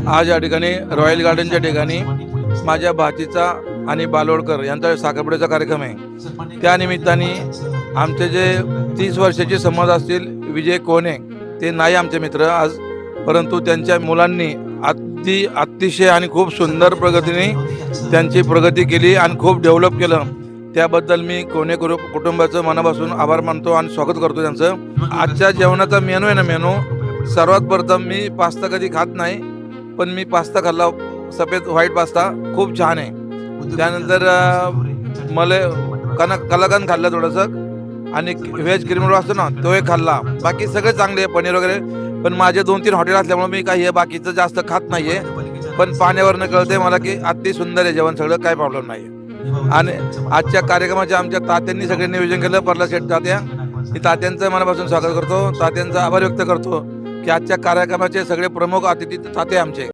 आज या ठिकाणी रॉयल गार्डनच्या ठिकाणी माझ्या भाचीचा आणि बालोडकर यांचा साखरपुड्याचा कार्यक्रम आहे। त्या निमित्ताने आमचे जे 30 वर्षाचे समज असतील विजय कोणे ते नाही आमचे मित्र आज, परंतु त्यांच्या मुलांनी अतिशय आणि खूप सुंदर प्रगतीने त्यांची प्रगती केली आणि खूप डेव्हलप केलं। त्याबद्दल मी कोणे कुटुंबाचं मनापासून आभार मानतो आणि स्वागत करतो त्यांचं। आजच्या जेवणाचा मेनू आहे ना, मेनू सर्वात प्रथम मी पास्ता कधी खात नाही, पण मी पास्ता खाल्ला, सफेद व्हाईट पास्ता खूप छान आहे। त्यानंतर मला कलाकंद खाल्लं थोडंसं आणि व्हेज क्रीम रोल असतो ना तो एक खाल्ला। बाकी सगळे चांगले आहे, पनीर वगैरे, पण माझे 2-3 हॉटेल असल्यामुळे मी काही हे बाकीचं जास्त खात नाही आहे। पण पाण्यावरनं कळते मला की अति सुंदर आहे जेवण, सगळं काही प्रॉब्लेम नाही आहे। आणि आजच्या कार्यक्रमाचे आमच्या तात्यांनी सगळे नियोजन केलं, परला शेठ तात्या, मी तात्यांचं मनापासून स्वागत करतो, तात्यांचा आभार व्यक्त करतो की आजच्या कार्यक्रमाचे सगळे प्रमुख अतिथी तात्या आमचे।